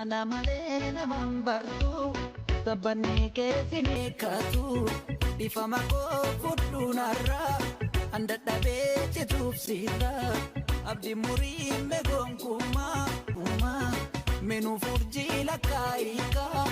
Ana malee namaan bartuu taphanii keefinii kaatu bifama koo fudhuun har'aa handa dhabee cituuf siirraa abdii murii meegoon kumaa meenuu furjii lakkaayikaa.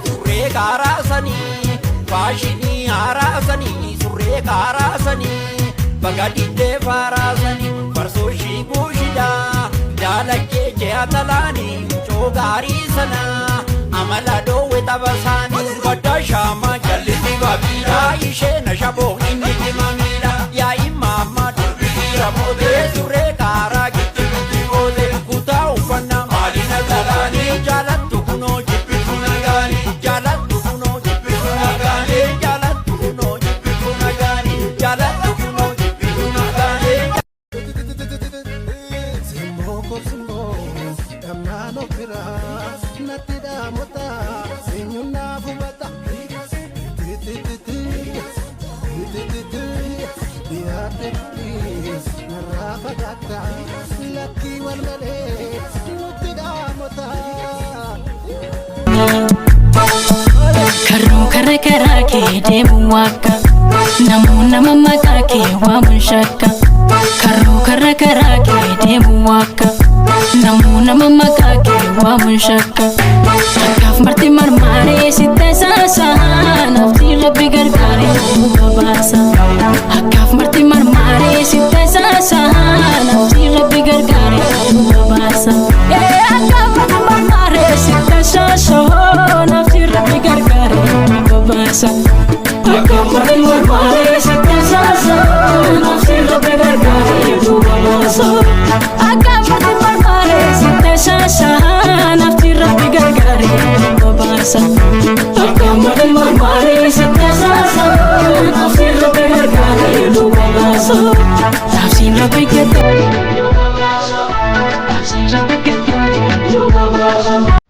Surree kaaraasanii faashinii haaraasanii surree kaaraasanii bagadidee faaraasanii farsoo shiikuu shidaa jaalachee je'atalaanii coogaarii sanaa amala dhoowwe taphasaanii badda shaamaa jallisii babiidhaa ishee na shaboo inni dimamiidha yaa imaamaa durbiira mootee surree kaaraa gidduutti gootee kutaa uffannaa maalina galaanii jaalattu kunoo jibbitu nagaanii jaalattu kunoo jibbitu nagaanii jaalattu kunoo jibbitu nagaanii jaalattu kunoo jibbitu nagaanii. Karoo karra karaa kee deemu akka namuu nama maqaa kee waamun shakka. Karoo karra karaa kee deemu akka namuu nama maqaa kee waamun shakka. Akkaaf marti marmaaree sitte saasaa nafti rabbi gargaaree duuba baasa. Akkaaf marti marmaaree sitte saasaa nafti rabbi gargaaree duuba baasa. Akkaaf marti marmaaree sitte saasaa nafti rabbi gargaaree duuba baasa. Akkaaf marti marmaaree sitte saasaa nafti rabbi gargaaree duuba baasa. Akkaaf marti marmaaree sitte saasaa nafti rabbi gargaaree duuba baasa. Akkaaf marti marmaaree sitte saasaa nafti rabbi gargaaree duuba baasa. Nafti rabbi gargaaree duuba baasa. Nafti rabbi gargaaree duuba baasa.